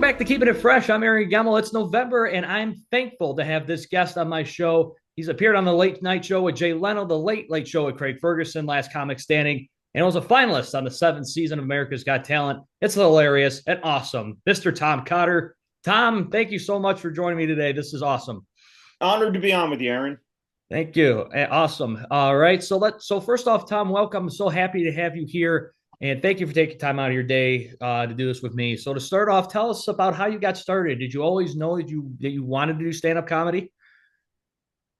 Back to Keeping It Fresh. I'm Aaron Gemmel. It's November, and I'm thankful to have this guest on my show. He's appeared on the Late Night Show with Jay Leno, the Late Late Show with Craig Ferguson, Last Comic Standing, and was a finalist on the seventh season of America's Got Talent. It's hilarious and awesome. Mr. Tom Cotter. Tom, thank you so much for joining me today. This is awesome. Honored to be on with you, Aaron. Thank you. Awesome. All right. So first off, Tom, welcome. I'm so happy to have you here. And thank you for taking time out of your day to do this with me. So to start off, tell us about how you got started. Did you always know that you wanted to do stand-up comedy?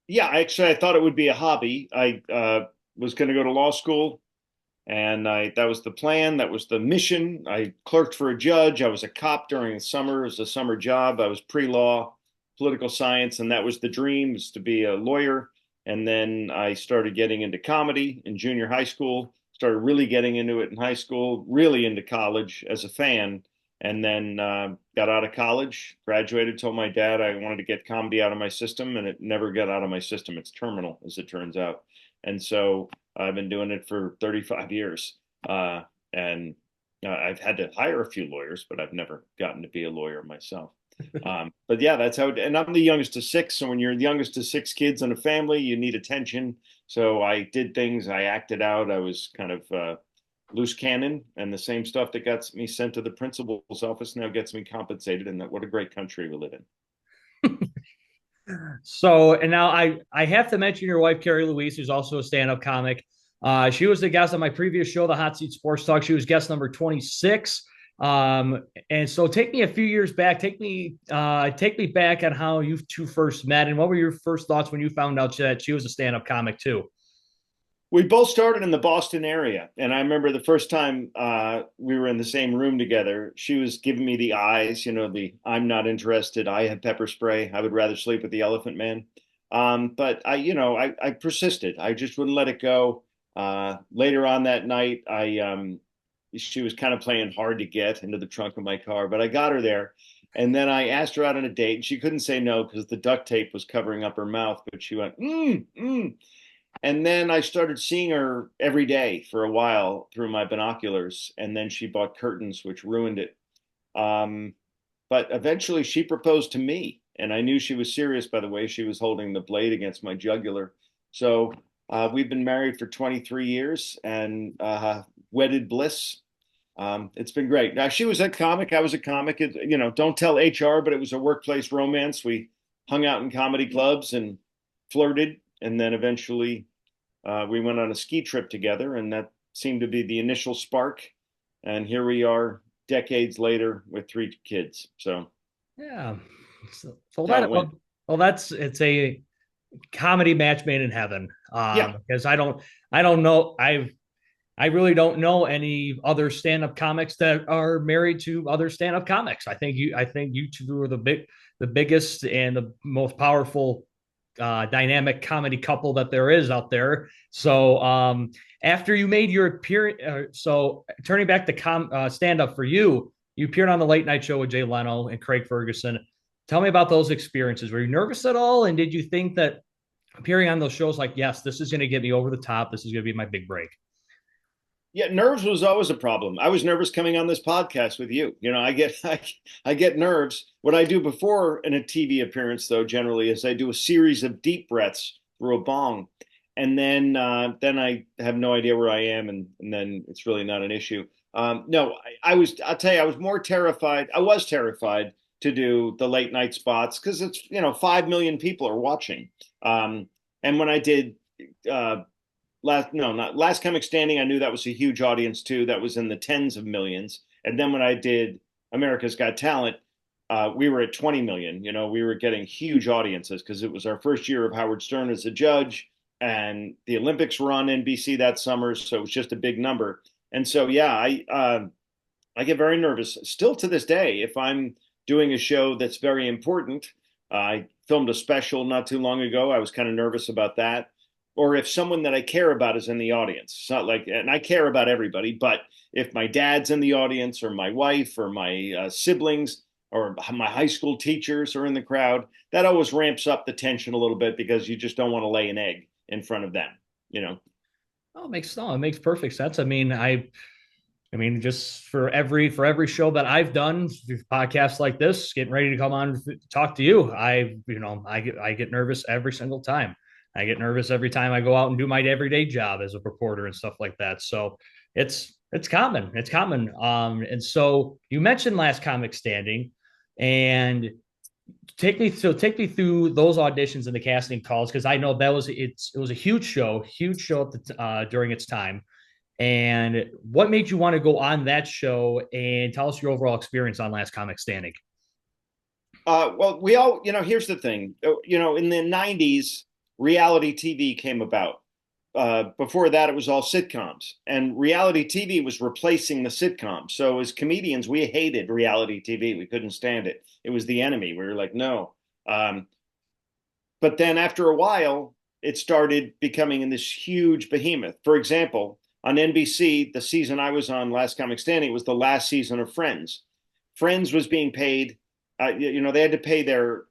Yeah, actually, I thought it would be a hobby. I was going to go to law school, and that was the plan. That was the mission. I clerked for a judge. I was a cop during the summer. It was a summer job. I was pre-law, political science, and that was the dream, was to be a lawyer. And then I started getting into comedy in junior high school. Started really getting into it in high school. Really into college as a fan. And then got out of college, graduated, told my dad I wanted to get comedy out of my system, and it never got out of my system. It's terminal, as it turns out. And so I've been doing it for 35 years. And I've had to hire a few lawyers, but I've never gotten to be a lawyer myself. But yeah, that's how, and I'm the youngest of six. So when you're the youngest of six kids in a family, you need attention. So I did things, I acted out. I was kind of loose cannon, and the same stuff that gets me sent to the principal's office now gets me compensated. And that, what a great country we live in. So, and now I have to mention your wife, Carrie Louise, who's also a stand-up comic. She was the guest on my previous show, the Hot Seat Sports Talk. She was guest number 26. And so take me a few years back. Take me back on how you two first met, and what were your first thoughts when you found out that she was a stand-up comic too? We both started in the Boston area, and I remember the first time we were in the same room together. She was giving me the eyes, the "I'm not interested. I have pepper spray. I would rather sleep with the Elephant Man." But I persisted. I just wouldn't let it go. Later on that night, she was kind of playing hard to get into the trunk of my car, but I got her there. And then I asked her out on a date, and she couldn't say no because the duct tape was covering up her mouth. But she went, mm. And then I started seeing her every day for a while through my binoculars. And then she bought curtains, which ruined it. Um, but eventually she proposed to me. And I knew she was serious by the way she was holding the blade against my jugular. So we've been married for 23 years and wedded bliss. It's been great. Now, she was a comic. I was a comic. Don't tell HR, but it was a workplace romance. We hung out in comedy clubs and flirted. And then eventually we went on a ski trip together, and that seemed to be the initial spark. And here we are decades later with three kids. So Yeah. So that's how it went. well, it's a comedy match made in heaven. Yeah. Because I don't know. I really don't know any other stand-up comics that are married to other stand-up comics. I think you two are the biggest and the most powerful dynamic comedy couple that there is out there. So after you made your appearance, so turning back to stand up for you, you appeared on the Late Night Show with Jay Leno and Craig Ferguson. Tell me about those experiences. Were you nervous at all? And did you think that appearing on those shows, like, yes, this is going to get me over the top. This is going to be my big break. Yeah, nerves was always a problem. I was nervous coming on this podcast with you. I get nerves. What I do before in a TV appearance, though, generally, is I do a series of deep breaths through a bong, and then I have no idea where I am, and then it's really not an issue. No, I was. I'll tell you, I was more terrified. I was terrified to do the late night spots because it's 5 million people are watching. And when I did. Last comic standing, I knew that was a huge audience too. That was in the tens of millions. And then when I did America's Got Talent, we were at 20 million. We were getting huge audiences because it was our first year of Howard Stern as a judge, and the Olympics were on NBC that summer, so it was just a big number. And so yeah, I get very nervous still to this day if I'm doing a show that's very important. I filmed a special not too long ago. I was kind of nervous about that. Or if someone that I care about is in the audience. It's not like, and I care about everybody, but if my dad's in the audience, or my wife, or my siblings, or my high school teachers are in the crowd, that always ramps up the tension a little bit because you just don't want to lay an egg in front of them, you know? Oh, it makes perfect sense. I mean, I mean, just for every show that I've done, podcasts like this, getting ready to come on to talk to you, I get nervous every single time. I get nervous every time I go out and do my everyday job as a reporter and stuff like that. So it's common. It's common. And so you mentioned Last Comic Standing, and take me through those auditions and the casting calls, because I know it was a huge show at during its time. And what made you want to go on that show, and tell us your overall experience on Last Comic Standing? Well, we all, here's the thing. In the 90s, reality TV came about. Before that, it was all sitcoms, and reality TV was replacing the sitcoms. So, as comedians, we hated reality TV. We couldn't stand it. It was the enemy. We were like, no. But then, after a while, it started becoming in this huge behemoth. For example, on NBC, the season I was on, Last Comic Standing, was the last season of Friends. Friends was being paid, they had to pay their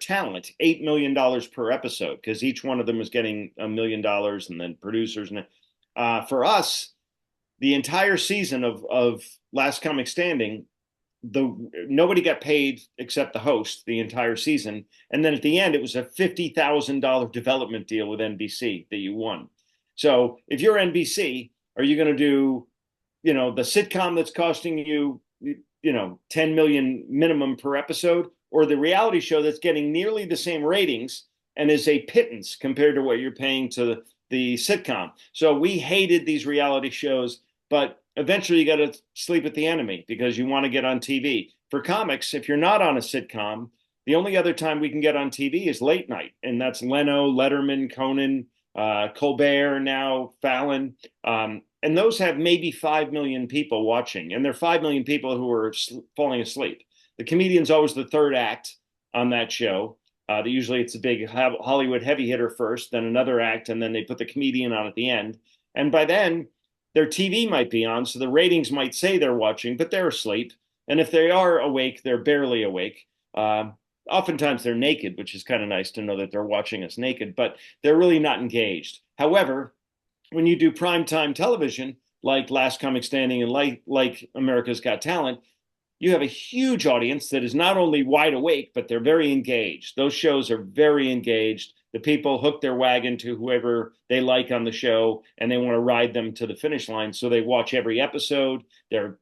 talent $8 million per episode, because each one of them was getting $1 million, and then producers. And for us, the entire season of Last Comic Standing, nobody got paid except the host the entire season. And then at the end, it was a $50,000 development deal with NBC that you won. So if you're NBC, are you going to do, the sitcom that's costing you 10 million minimum per episode, or the reality show that's getting nearly the same ratings and is a pittance compared to what you're paying to the sitcom? So we hated these reality shows, but eventually you got to sleep with the enemy because you want to get on TV. For comics, if you're not on a sitcom, the only other time we can get on TV is late night, and that's Leno, Letterman, Conan, Colbert, now Fallon. And those have maybe 5 million people watching, and they're 5 million people who are falling asleep. The comedian's always the third act on that show. Usually it's a big Hollywood heavy hitter first, then another act, and then they put the comedian on at the end. And by then, their TV might be on, so the ratings might say they're watching, but they're asleep. And if they are awake, they're barely awake. Oftentimes they're naked, which is kind of nice to know that they're watching us naked, but they're really not engaged. However, when you do primetime television, like Last Comic Standing and like America's Got Talent, you have a huge audience that is not only wide awake, but they're very engaged. Those shows are very engaged. The people hook their wagon to whoever they like on the show, and they want to ride them to the finish line. So they watch every episode. They're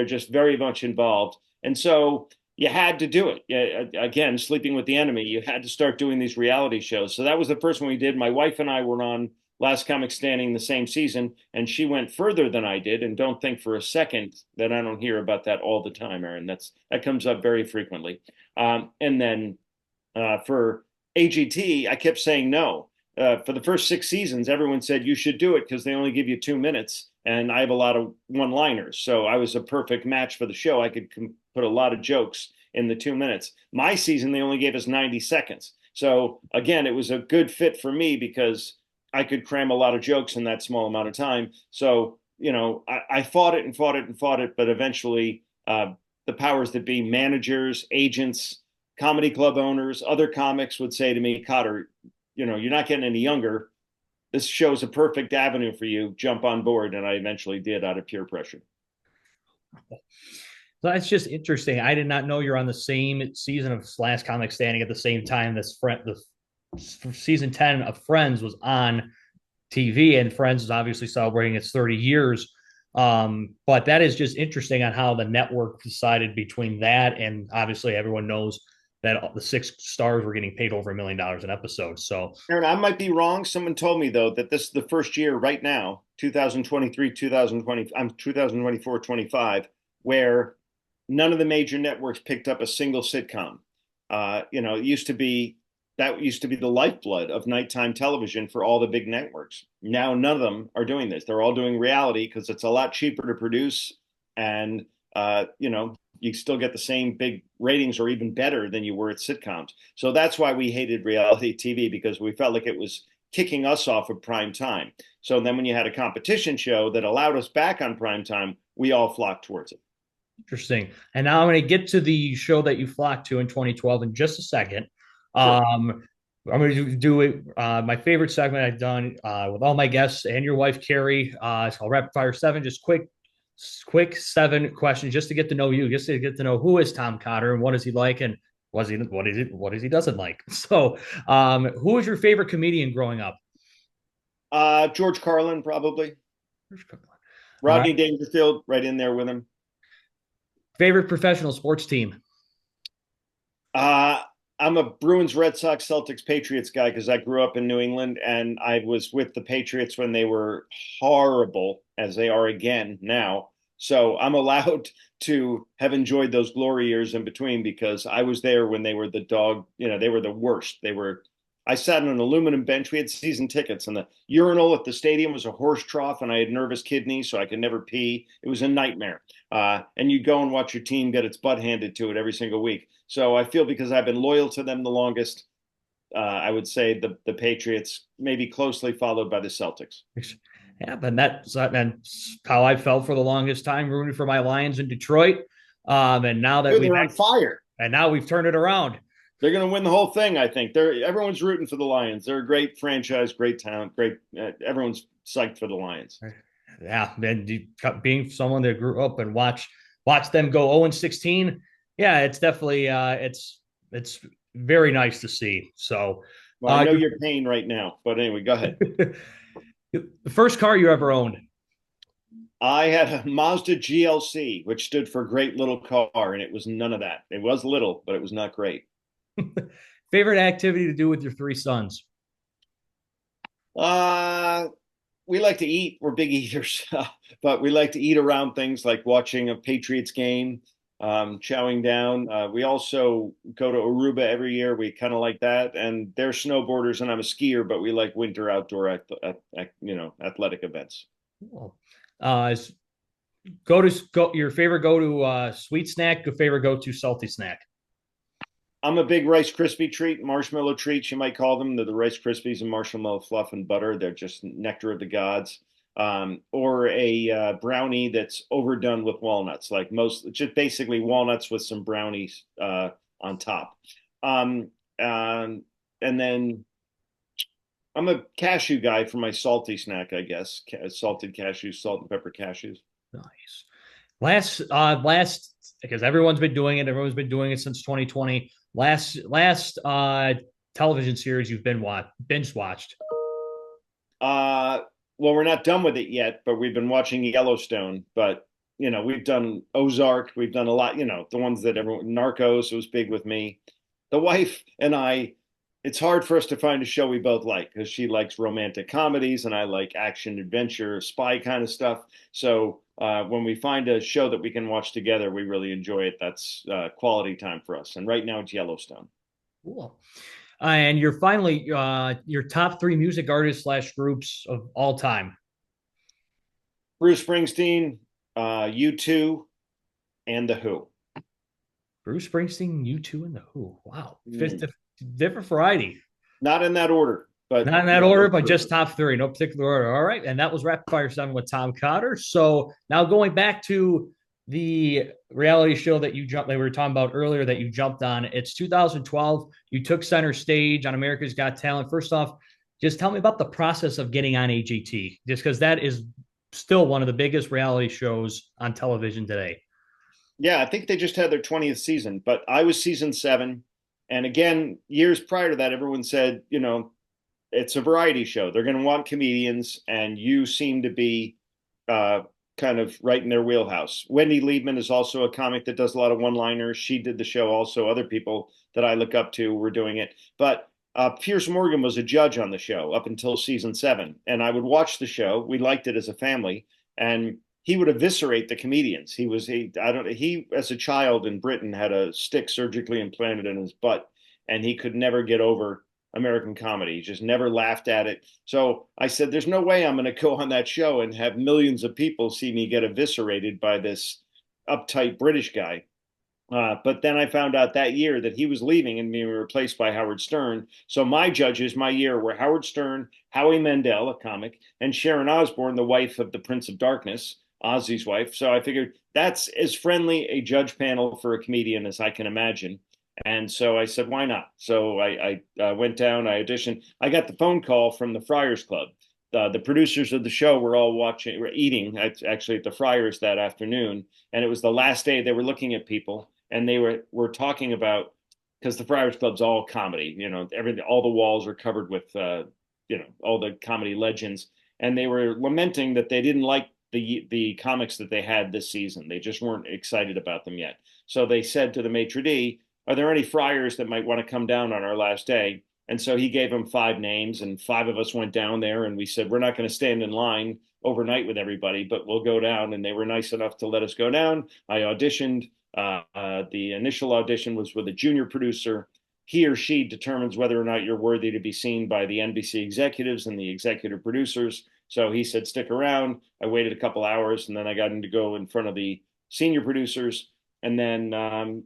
just very much involved. And so you had to do it. Again, sleeping with the enemy, you had to start doing these reality shows. So that was the first one we did. My wife and I were on Last Comic Standing the same season, and she went further than I did. And don't think for a second that I don't hear about that all the time, Aaron. That comes up very frequently. And then for AGT, I kept saying no. For the first 6 seasons, everyone said you should do it because they only give you 2 minutes, and I have a lot of one-liners, so I was a perfect match for the show. I could put a lot of jokes in the 2 minutes. My season, they only gave us 90 seconds. So again, it was a good fit for me because I could cram a lot of jokes in that small amount of time. So, I fought it and fought it and fought it, but eventually the powers that be, managers, agents, comedy club owners, other comics would say to me, Cotter, you're not getting any younger. This show's a perfect avenue for you. Jump on board. And I eventually did, out of peer pressure. So that's just interesting. I did not know you're on the same season of Last Comic Standing at the same time the season 10 of Friends was on TV, and Friends is obviously celebrating its 30 years. But that is just interesting on how the network decided between that, and obviously everyone knows that the six stars were getting paid over $1 million an episode. So, Aaron, I might be wrong. Someone told me though that this is the first year right now, 2023, 2020, 2024, 25, where none of the major networks picked up a single sitcom. It used to be the lifeblood of nighttime television for all the big networks. Now none of them are doing this. They're all doing reality because it's a lot cheaper to produce, and you still get the same big ratings or even better than you were at sitcoms. So that's why we hated reality TV, because we felt like it was kicking us off of prime time. So then when you had a competition show that allowed us back on prime time, we all flocked towards it. interesting. And now I'm going to get to the show that you flocked to in 2012 in just a second. Sure. I'm going to do it. My favorite segment I've done with all my guests and your wife, Carrie. It's called Rapid Fire 7. Just quick quick 7 questions just to get to know you, just to get to know who is Tom Cotter and what is he like and what is he doesn't like. So, who is your favorite comedian growing up? George Carlin, probably. All right. Rodney Dangerfield, right in there with him. Favorite professional sports team? Uh, I'm a Bruins, Red Sox, Celtics, Patriots guy because I grew up in New England and I was with the Patriots when they were horrible, as they are again now. So I'm allowed to have enjoyed those glory years in between because I was there when they were the dog, they were the worst. I sat on an aluminum bench. We had season tickets, and the urinal at the stadium was a horse trough, and I had nervous kidneys, so I could never pee. It was a nightmare. And you go and watch your team get its butt handed to it every single week. So I feel because I've been loyal to them the longest, I would say the Patriots, maybe closely followed by the Celtics. Yeah, and that's how I felt for the longest time, rooting for my Lions in Detroit. And now that Dude, they're on fire. we've turned it around. They're going to win the whole thing. I think everyone's rooting for the Lions. They're a great franchise, great talent, great. Everyone's psyched for the Lions. Yeah, and being someone that grew up and watch them go 0-16. Yeah, it's definitely it's very nice to see. So, Well, I know your pain right now, but anyway, go ahead. The first car you ever owned? I had a Mazda GLC, which stood for Great Little Car, and it was none of that. It was little, but it was not great. Favorite activity to do with your 3 sons? Uh, we like to eat. We're big eaters, but we like to eat around things like watching a Patriots game, chowing down. We also go to Aruba every year. We kind of like that. And they're snowboarders, and I'm a skier, but we like winter outdoor, athletic events. Cool. Go your favorite go to sweet snack, your favorite go to salty snack. I'm a big Rice Krispie treat, marshmallow treats, you might call them. They're the Rice Krispies and marshmallow fluff and butter. They're just nectar of the gods. Or a brownie that's overdone with walnuts, like most, just basically walnuts with some brownies on top. Um, um, and then I'm a cashew guy for my salty snack, I guess. Salted cashews, salt and pepper cashews. Nice. Last because everyone's been doing it. Everyone's been doing it since 2020. Last television series you've been binge watched. Uh, well, we're not done with it yet, but we've been watching Yellowstone. But we've done Ozark, we've done a lot. The ones that everyone Narcos was big with me. The wife and I. It's hard for us to find a show we both like because she likes romantic comedies and I like action, adventure, spy kind of stuff. So when we find a show that we can watch together, we really enjoy it. That's quality time for us. And right now it's Yellowstone. Cool. And you're finally your top 3 music artists slash groups of all time. Bruce Springsteen, U2, and The Who. Bruce Springsteen, U2, and the Who. Wow, Mm. different variety. Not in that order, but Not in that order, but just top 3, no particular order. All right, and that was Rapid Fire 7 with Tom Cotter. So now going back to the reality show that we were talking about earlier that you jumped on. It's 2012. You took center stage on America's Got Talent. First off, just tell me about the process of getting on AGT, just because that is still one of the biggest reality shows on television today. Yeah, I think they just had their 20th season, but I was season 7. And again, years prior to that, everyone said, it's a variety show. They're going to want comedians, and you seem to be uh, kind of right in their wheelhouse. Wendy Liebman is also a comic that does a lot of one-liners. She did the show also. Other people that I look up to were doing it. But Pierce Morgan was a judge on the show up until season 7. And I would watch the show. We liked it as a family. And he would eviscerate the comedians. He as a child in Britain had a stick surgically implanted in his butt, and he could never get over American comedy. He just never laughed at it. So I said, there's no way I'm going to go on that show and have millions of people see me get eviscerated by this uptight British guy. But then I found out that year that he was leaving and being replaced by Howard Stern. So my judges my year were Howard Stern, Howie Mandel, a comic, and Sharon Osbourne, the wife of the Prince of Darkness, Ozzy's wife. So I figured that's as friendly a judge panel for a comedian as I can imagine. And so I said, why not? So I went down, I auditioned. I got the phone call from the Friars Club. the producers of the show were all were eating actually at the Friars that afternoon, and it was the last day. They were looking at people, and they were talking about, because the Friars Club's all comedy, all the walls are covered with all the comedy legends, and they were lamenting that they didn't like the comics that they had this season. They just weren't excited about them yet. So they said to the maitre d', "Are there any friars that might want to come down on our last day?" And so he gave them 5 names, and 5 of us went down there, and we said, "We're not going to stand in line overnight with everybody, but we'll go down." And they were nice enough to let us go down. I auditioned. The initial audition was with a junior producer. He or she determines whether or not you're worthy to be seen by the NBC executives and the executive producers. So he said, "Stick around." I waited a couple hours, and then I got to go in front of the senior producers. And then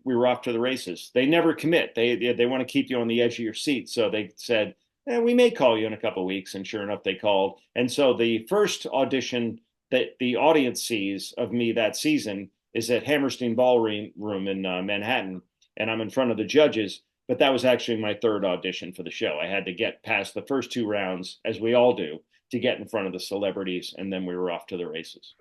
we were off to the races. They never commit. They want to keep you on the edge of your seat. So they said, "We may call you in a couple of weeks." And sure enough, they called. And so the first audition that the audience sees of me that season is at Hammerstein Ballroom in Manhattan. And I'm in front of the judges. But that was actually my third audition for the show. I had to get past the first 2 rounds, as we all do, to get in front of the celebrities. And then we were off to the races.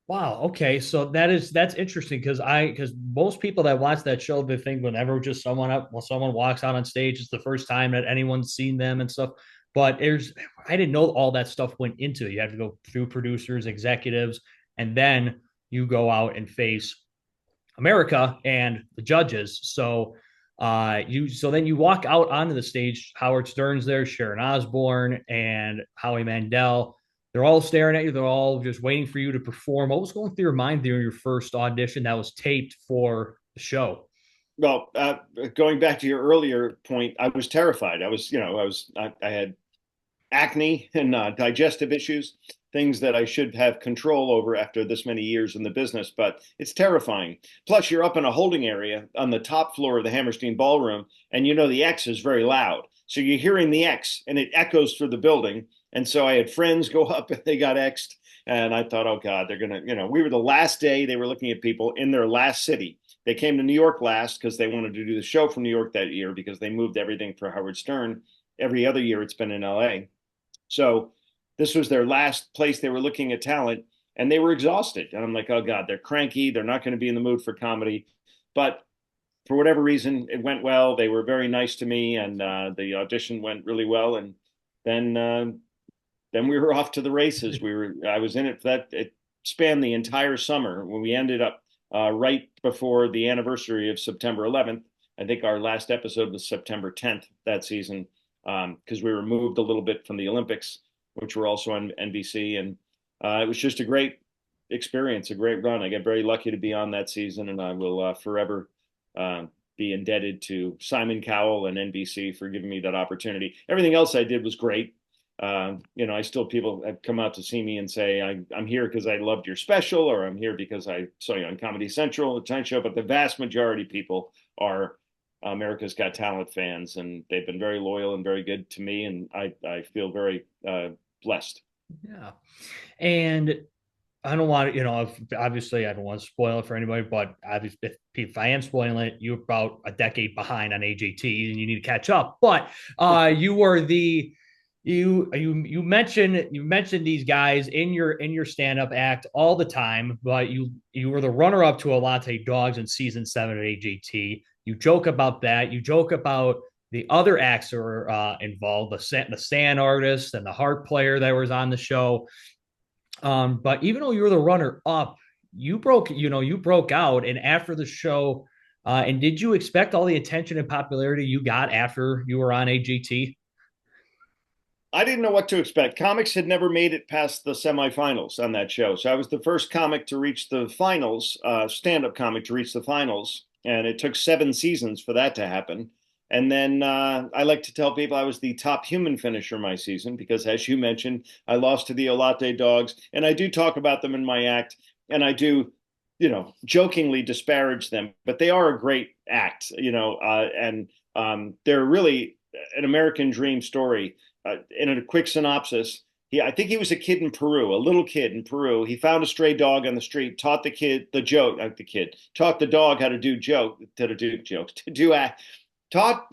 Wow. Okay. So that's interesting because most people that watch that show, they think whenever just someone walks out on stage, it's the first time that anyone's seen them and stuff. But I didn't know all that stuff went into it. You have to go through producers, executives, and then you go out and face America and the judges. So then you walk out onto the stage. Howard Stern's there, Sharon Osbourne, and Howie Mandel. They're all staring at you. They're all just waiting for you to perform. What was going through your mind during your first audition that was taped for the show? Well, going back to your earlier point, I was terrified. I had acne and digestive issues, things that I should have control over after this many years in the business, but it's terrifying. Plus, you're up in a holding area on the top floor of the Hammerstein Ballroom, and the X is very loud. So you're hearing the X, and it echoes through the building. And so I had friends go up and they got X'd. And I thought, oh God, they're going to, we were the last day they were looking at people in their last city. They came to New York last because they wanted to do the show from New York that year because they moved everything for Howard Stern. Every other year it's been in LA. So this was their last place they were looking at talent, and they were exhausted. And I'm like, oh God, they're cranky. They're not going to be in the mood for comedy. But for whatever reason, it went well. They were very nice to me, and the audition went really well. And then we were off to the races. I was in it for that. It spanned the entire summer. When we ended up right before the anniversary of September 11th, I think our last episode was September 10th that season, because we were moved a little bit from the Olympics, which were also on NBC. And it was just a great experience, a great run. I got very lucky to be on that season, and I will forever be indebted to Simon Cowell and NBC for giving me that opportunity. Everything else I did was great. I still, people have come out to see me and say, I'm here because I loved your special, or I'm here because I saw you on Comedy Central, the Tonight Show. But the vast majority of people are America's Got Talent fans, and they've been very loyal and very good to me. And I feel very blessed. Yeah. And I don't want to, obviously I don't want to spoil it for anybody, but obviously if I am spoiling it, you're about a decade behind on AJT and you need to catch up. But you were you mentioned these guys in your stand-up act all the time, but you were the runner-up to Alante Dogs in season 7 of AJT. You joke about that. You joke about the other acts that were involved, the sand artist and the harp player that was on the show. But even though you were the runner up, you broke out. And after the show, and did you expect all the attention and popularity you got after you were on AGT? I didn't know what to expect. Comics had never made it past the semifinals on that show. So I was the first comic to reach the finals, stand-up comic to reach the finals. And it took 7 seasons for that to happen. And then I like to tell people I was the top human finisher my season because, as you mentioned, I lost to the Olate Dogs. And I do talk about them in my act. And I do, jokingly disparage them. But they are a great act, and they're really an American dream story. In a quick synopsis, I think he was a kid in Peru, a little kid in Peru. He found a stray dog on the street, taught taught the dog how to do jokes, taught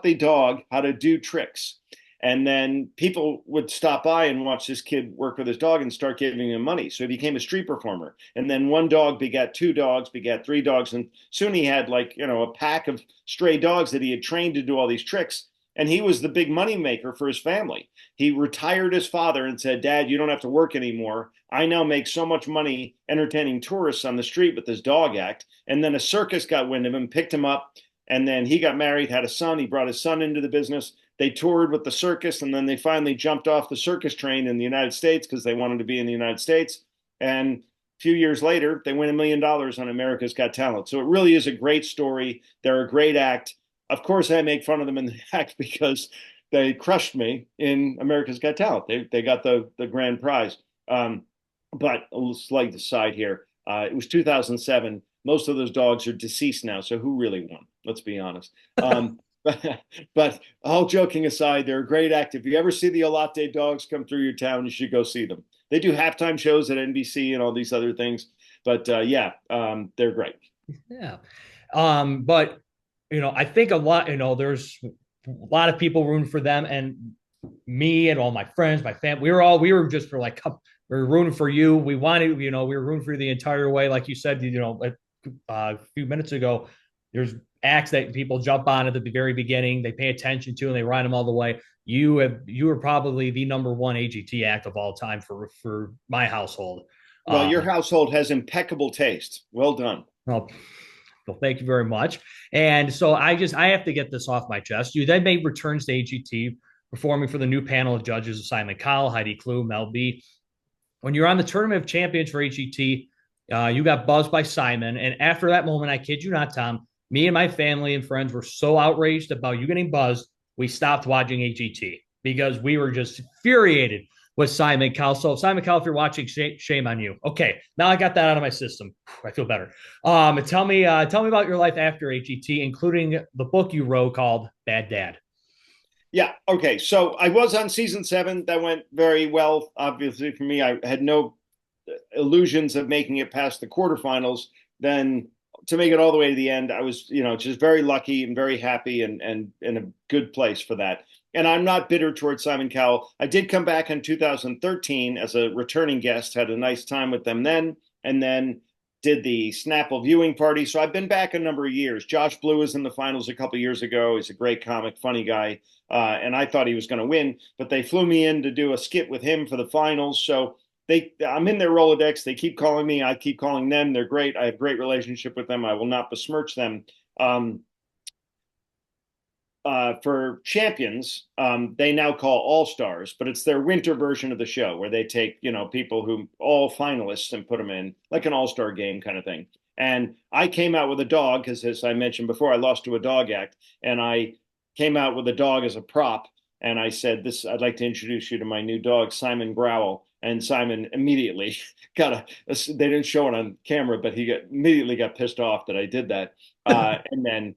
the dog how to do tricks. And then people would stop by and watch this kid work with his dog and start giving him money. So he became a street performer. And then one dog begat two dogs, begat three dogs. And soon he had like, a pack of stray dogs that he had trained to do all these tricks. And he was the big money maker for his family. He retired his father and said, Dad, you don't have to work anymore. I now make so much money entertaining tourists on the street with this dog act. And then a circus got wind of him, picked him up. And then he got married, had a son. He brought his son into the business. They toured with the circus, and then they finally jumped off the circus train in the United States because they wanted to be in the United States. And a few years later, they win $1 million on America's Got Talent. So it really is a great story. They're a great act. Of course, I make fun of them in the act because they crushed me in America's Got Talent. They got the grand prize. But a slight aside here. It was 2007. Most of those dogs are deceased now. So who really won? Let's be honest. But all joking aside, they're a great act. If you ever see the Olate dogs come through your town, you should go see them. They do halftime shows at NBC and all these other things. But they're great. Yeah. But I think a lot, there's a lot of people rooting for them, and me and all my friends, my family, we were just for like, we were rooting for you. We wanted, we were rooting for you the entire way. Like you said, a few minutes ago, there's acts that people jump on at the very beginning, they pay attention to, and they ride them all the way. You are probably the number one AGT act of all time for my household. Well, your household has impeccable taste. Well done. Well, thank you very much. And so I have to get this off my chest. You then made returns to AGT, performing for the new panel of judges of Simon Cowell, Heidi Klum, Mel B. When you're on the Tournament of Champions for AGT, you got buzzed by Simon. And after that moment, I kid you not, Tom, me and my family and friends were so outraged about you getting buzzed, we stopped watching AGT because we were just infuriated with Simon Cowell. So, Simon Cowell, if you're watching, shame on you. Okay, now I got that out of my system. I feel better. Tell me about your life after AGT, including the book you wrote called Bad Dad. Yeah. Okay. So I was on season 7. That went very well. Obviously, for me, I had no illusions of making it past the quarterfinals. Then to make it all the way to the end, I was, just very lucky and very happy and in a good place for that. And I'm not bitter towards Simon Cowell. I did come back in 2013 as a returning guest, had a nice time with them then, and then did the Snapple viewing party. So I've been back a number of years. Josh Blue was in the finals a couple of years ago. He's a great comic, funny guy. And I thought he was going to win, but they flew me in to do a skit with him for the finals. So I'm in their Rolodex. They keep calling me. I keep calling them. They're great. I have a great relationship with them. I will not besmirch them. For champions, they now call All Stars, but it's their winter version of the show where they take, people who all finalists and put them in like an all-star game kind of thing. And I came out with a dog because, as I mentioned before, I lost to a dog act, and I came out with a dog as a prop. And I said, I'd like to introduce you to my new dog, Simon Growl. And Simon immediately they didn't show it on camera, but he immediately got pissed off that I did that. And then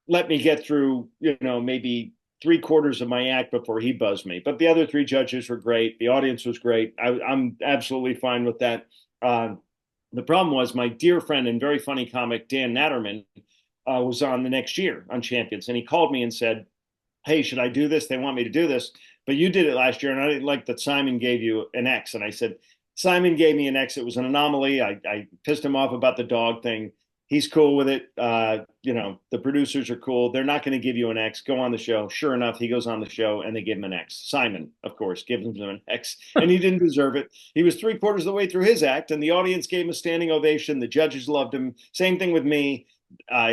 let me get through, maybe 3/4 of my act before he buzzed me. But the other 3 judges were great. The audience was great. I'm absolutely fine with that. The problem was my dear friend and very funny comic, Dan Natterman, was on the next year on Champions. And he called me and said, hey, should I do this? They want me to do this. But you did it last year, and I didn't like that Simon gave you an X. And I said, Simon gave me an X. It was an anomaly. I pissed him off about the dog thing. He's cool with it. The producers are cool. They're not going to give you an X. Go on the show. Sure enough, he goes on the show, and they give him an X. Simon, of course, gives him an X, and he didn't deserve it. He was 3/4 of the way through his act, and the audience gave him a standing ovation. The judges loved him. Same thing with me.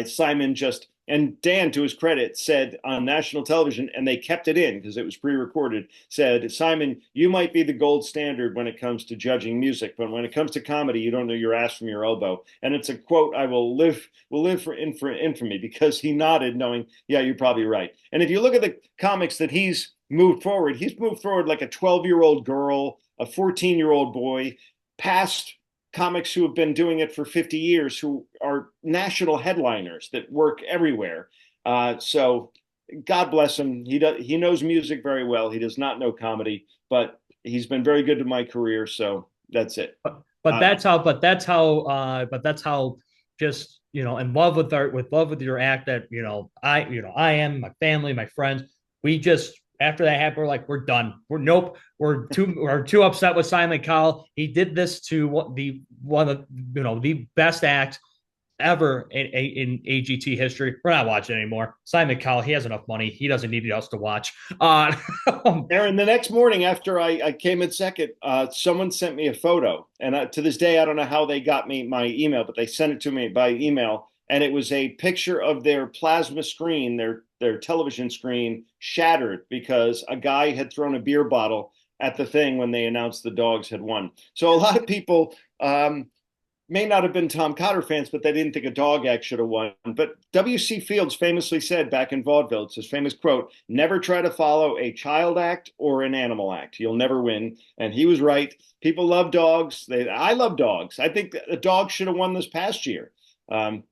Simon just And Dan, to his credit, said on national television, and they kept it in because it was pre-recorded, said, Simon, you might be the gold standard when it comes to judging music, but when it comes to comedy, you don't know your ass from your elbow. And it's a quote I will live for infamy, because he nodded knowing, yeah, you're probably right. And if you look at the comics that he's moved forward like a 12-year-old girl, a 14-year-old boy, past comics who have been doing it for 50 years, who are national headliners that work everywhere. So God bless him. He knows music very well. He does not know comedy, but he's been very good to my career. So that's it. But that's how just, in love with your act that, I am, my family, my friends, we just after that happened, we're like, we're done. We're too upset with Simon Cowell. He did this to one of the best act ever in AGT history. We're not watching anymore. Simon Cowell, he has enough money. He doesn't need us to watch. Aaron, the next morning after I came in second, someone sent me a photo. And to this day, I don't know how they got me my email, but they sent it to me by email. And it was a picture of their plasma screen, their television screen shattered because a guy had thrown a beer bottle at the thing when they announced the dogs had won. So a lot of people may not have been Tom Cotter fans, but they didn't think a dog act should have won. But W.C. Fields famously said back in vaudeville, it's his famous quote, never try to follow a child act or an animal act. You'll never win. And he was right. People love dogs. I love dogs. I think a dog should have won this past year. And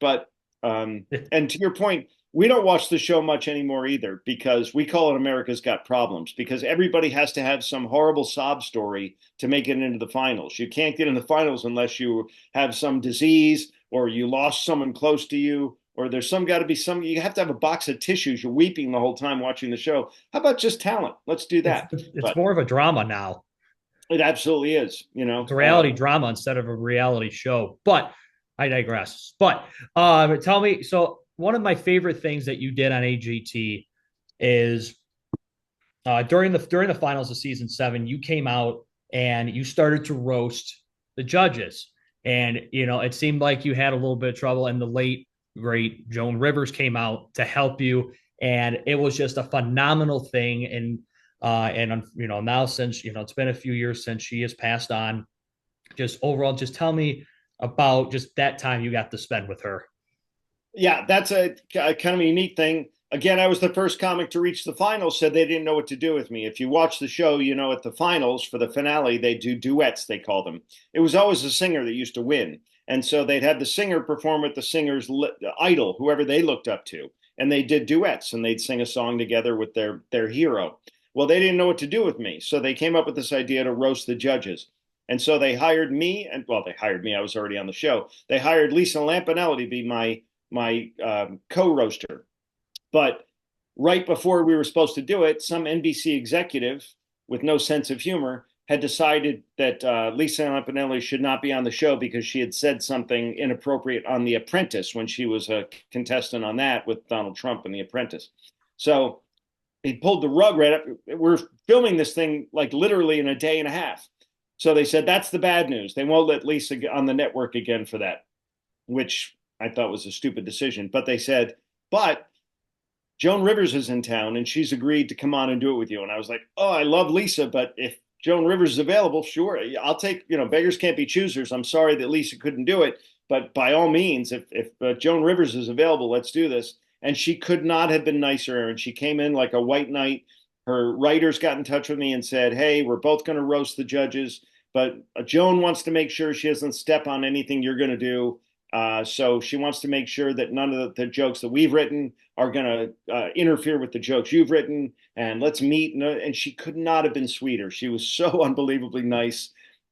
to your point, we don't watch the show much anymore either because we call it America's Got Problems because everybody has to have some horrible sob story to make it into the finals. You can't get in the finals unless you have some disease or you lost someone close to you or there's you have to have a box of tissues. You're weeping the whole time watching the show. How about just talent? Let's do that. It's more of a drama now. It absolutely is, It's a reality drama instead of a reality show. But I digress. But tell me, so one of my favorite things that you did on AGT is during the finals of season 7, you came out and you started to roast the judges. And it seemed like you had a little bit of trouble, and the late great Joan Rivers came out to help you, and it was just a phenomenal thing. And now since it's been a few years since she has passed on, just overall, just tell me about just that time you got to spend with her. Yeah, that's a kind of a unique thing. Again, I was the first comic to reach the finals, so they didn't know what to do with me. If you watch the show, at the finals for the finale, they do duets, they call them. It was always the singer that used to win. And so they'd have the singer perform with the singer's idol, whoever they looked up to. And they did duets and they'd sing a song together with their hero. Well, they didn't know what to do with me. So they came up with this idea to roast the judges. And so they hired me, they hired me. I was already on the show. They hired Lisa Lampanelli to be my co-roaster. But right before we were supposed to do it, some NBC executive with no sense of humor had decided that Lisa Lampanelli should not be on the show because she had said something inappropriate on The Apprentice when she was a contestant on that with Donald Trump and The Apprentice. So he pulled the rug right up. We're filming this thing like literally in a day and a half. So they said, that's the bad news. They won't let Lisa on the network again for that, which I thought was a stupid decision. But they said, but Joan Rivers is in town and she's agreed to come on and do it with you. And I was like, oh, I love Lisa, but if Joan Rivers is available, sure, I'll take, beggars can't be choosers. I'm sorry that Lisa couldn't do it. But by all means, if Joan Rivers is available, let's do this. And she could not have been nicer, Aaron. She came in like a white knight. Her writers got in touch with me and said, hey, we're both going to roast the judges. But Joan wants to make sure she doesn't step on anything you're going to do. So she wants to make sure that none of the jokes that we've written are going to interfere with the jokes you've written. And let's meet. And she could not have been sweeter. She was so unbelievably nice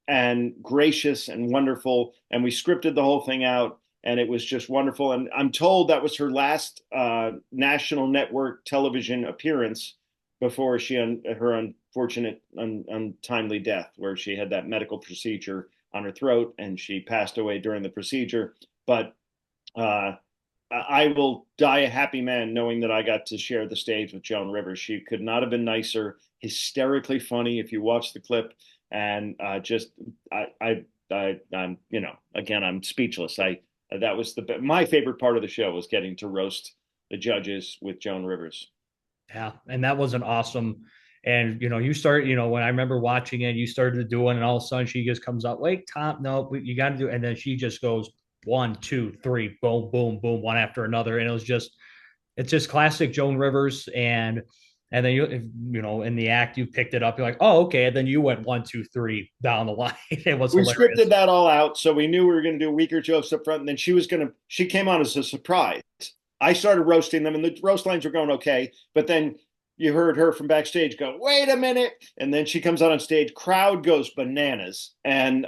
and gracious and wonderful. And we scripted the whole thing out. And it was just wonderful. And I'm told that was her last national network television appearance before her unfortunate, untimely death, where she had that medical procedure on her throat and she passed away during the procedure. But I will die a happy man knowing that I got to share the stage with Joan Rivers. She could not have been nicer, hysterically funny if you watch the clip. And I'm again, I'm speechless. That was my favorite part of the show was getting to roast the judges with Joan Rivers. Yeah, and that was an awesome. And you start, when I remember watching it, you started to do it, and all of a sudden she just comes up, wait, Tom, no, you got to do it. And then she just goes 1, 2, 3, boom, boom, boom, one after another. And it's just classic Joan Rivers. And then in the act, you picked it up. You're like, oh, okay. And then you went 1, 2, 3 down the line. It was we hilarious. Scripted that all out. So we knew we were going to do weaker jokes up front. And then she came on as a surprise. I started roasting them and the roast lines were going okay. But then you heard her from backstage go, wait a minute. And then she comes out on stage, crowd goes bananas. And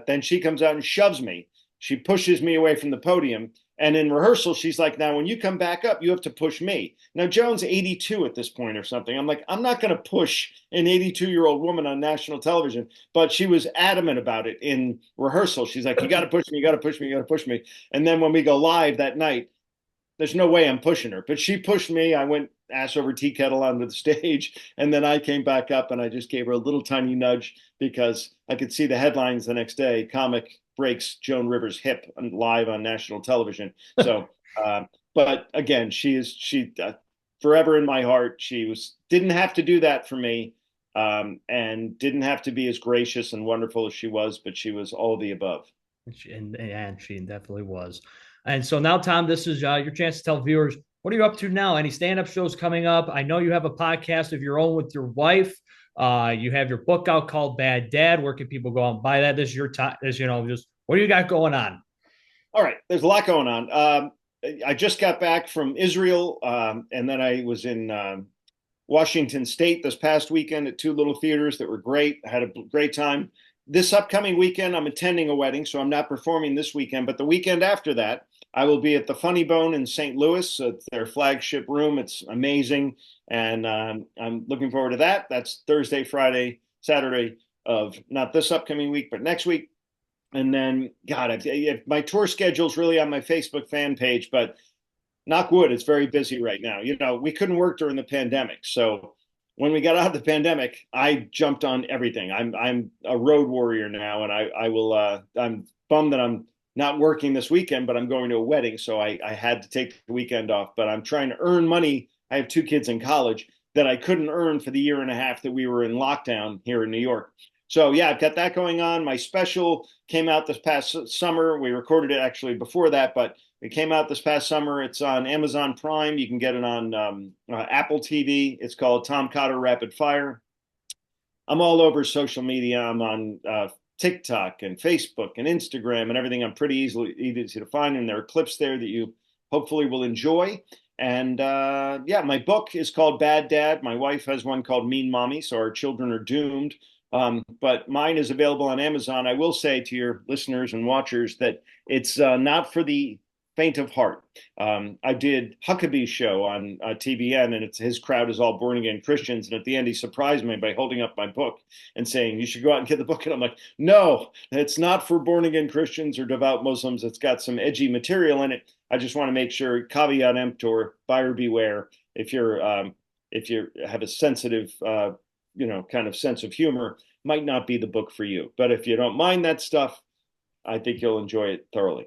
then she comes out and shoves me. She pushes me away from the podium. And in rehearsal, she's like, now when you come back up, you have to push me. Now, Joan's 82 at this point or something. I'm like, I'm not going to push an 82-year-old woman on national television. But she was adamant about it in rehearsal. She's like, you got to push me, you got to push me, you got to push me. And then when we go live that night, there's no way I'm pushing her. But she pushed me. I went ass over tea kettle onto the stage. And then I came back up and I just gave her a little tiny nudge because I could see the headlines the next day. Comic breaks Joan Rivers' hip live on national television. So, but again, she forever in my heart. She didn't have to do that for me, and didn't have to be as gracious and wonderful as she was, but she was all the above. And she definitely was. And so now, Tom, this is your chance to tell viewers, what are you up to now? Any stand-up shows coming up? I know you have a podcast of your own with your wife. You have your book out called Bad Dad. Where can people go out and buy that? This is your time. Just what do you got going on? All right, there's a lot going on. I just got back from Israel, and then I was in Washington State this past weekend at two little theaters that were great. I had a great time. This upcoming weekend, I'm attending a wedding, so I'm not performing this weekend. But the weekend after that, I will be at the Funny Bone in St. Louis. It's their flagship room. It's amazing, and I'm looking forward to that. That's Thursday, Friday, Saturday of not this upcoming week, but next week. And then, God, my tour schedule is really on my Facebook fan page, but knock wood, it's very busy right now. We couldn't work during the pandemic, so when we got out of the pandemic, I jumped on everything. I'm a road warrior now, and I will. I'm bummed that I'm not working this weekend, but I'm going to a wedding, so I had to take the weekend off. But I'm trying to earn money. I have two kids in college that I couldn't earn for the year and a half that we were in lockdown here in New York. So yeah, I've got that going on. My special came out this past summer. We recorded it actually before that, but it came out this past summer. It's on Amazon Prime. You can get it on Apple TV. It's called Tom Cotter Rapid Fire. I'm all over social media. I'm on TikTok and Facebook and Instagram and everything. I'm pretty easy to find, and there are clips there that you hopefully will enjoy. And yeah, my book is called Bad Dad. My wife has one called Mean Mommy, so our children are doomed. But mine is available on Amazon. I will say to your listeners and watchers that it's not for the faint of heart. I did Huckabee's show on TBN, and his crowd is all born again Christians. And at the end, he surprised me by holding up my book and saying, "You should go out and get the book." And I'm like, "No, it's not for born again Christians or devout Muslims. It's got some edgy material in it. I just want to make sure, caveat emptor, buyer beware. If you have a sensitive kind of sense of humor, might not be the book for you. But if you don't mind that stuff, I think you'll enjoy it thoroughly."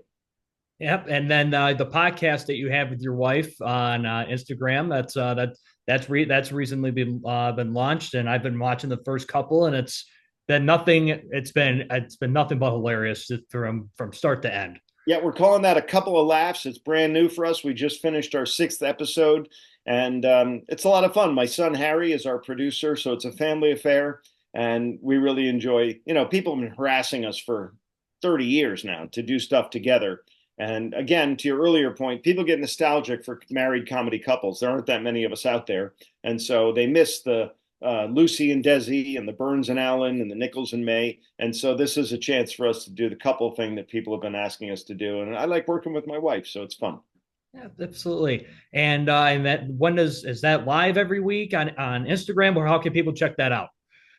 Yep, and then the podcast that you have with your wife on Instagram, that's recently been launched, and I've been watching the first couple, and it's been nothing. It's been nothing but hilarious from start to end. Yeah, we're calling that a couple of laughs. It's brand new for us. We just finished our sixth episode, and it's a lot of fun. My son Harry is our producer, so it's a family affair, and we really enjoy. People have been harassing us for 30 years now to do stuff together. And again, to your earlier point, people get nostalgic for married comedy couples. There aren't that many of us out there, and so they miss the Lucy and Desi and the Burns and Allen and the Nichols and May. And so this is a chance for us to do the couple thing that people have been asking us to do. And I like working with my wife, so it's fun. Yeah, absolutely. And that when is that live every week on Instagram, or how can people check that out?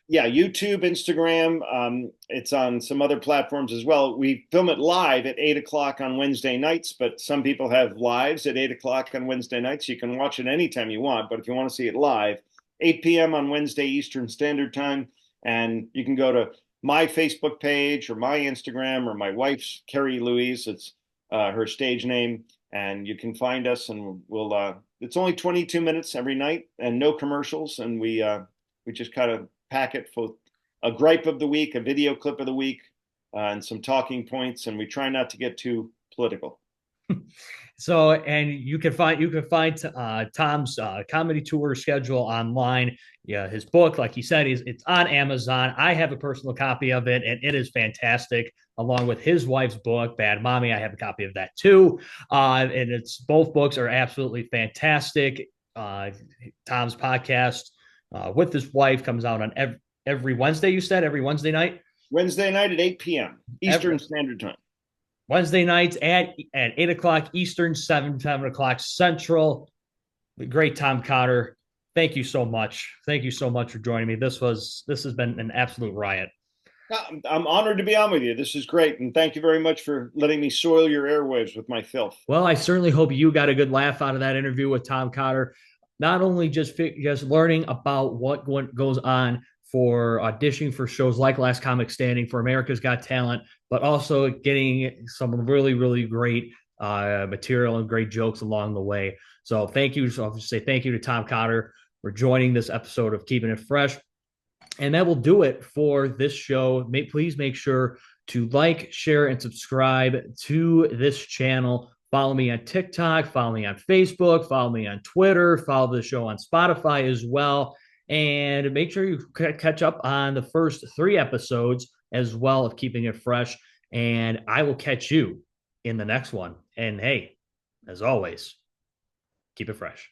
Yeah, YouTube, Instagram. It's on some other platforms as well. We film it live at 8 o'clock on Wednesday nights, but some people have lives at 8 o'clock on Wednesday nights. You can watch it anytime you want, but if you want to see it live, 8 p.m. on Wednesday Eastern Standard Time. And you can go to my Facebook page or my Instagram or my wife's, Carrie Louise. It's her stage name. And you can find us, and it's only 22 minutes every night and no commercials. And we just kind of pack it for a gripe of the week, a video clip of the week, and some talking points. And we try not to get too political. So, and you can find Tom's comedy tour schedule online. Yeah, his book, like he said, it's on Amazon. I have a personal copy of it, and it is fantastic. Along with his wife's book, Bad Mommy, I have a copy of that too. And it's both books are absolutely fantastic. Tom's podcast with his wife comes out on every Wednesday. You said every Wednesday night. Wednesday night at 8 p.m. Eastern Standard Time. Wednesday nights at 8 o'clock Eastern, seven o'clock Central. The great Tom Cotter. Thank you so much. Thank you so much for joining me. This has been an absolute riot. I'm honored to be on with you. This is great. And thank you very much for letting me soil your airwaves with my filth. Well, I certainly hope you got a good laugh out of that interview with Tom Cotter. Not only just learning about what goes on for auditioning for shows like Last Comic Standing, for America's Got Talent, but also getting some really, really great material and great jokes along the way. So thank you. So I'll just say thank you to Tom Cotter for joining this episode of Keeping It Fresh. And that will do it for this show. Please make sure to like, share, and subscribe to this channel. Follow me on TikTok, follow me on Facebook, follow me on Twitter, follow the show on Spotify as well. And make sure you catch up on the first 3 episodes as well of Keeping It Fresh. And I will catch you in the next one. And hey, as always, keep it fresh.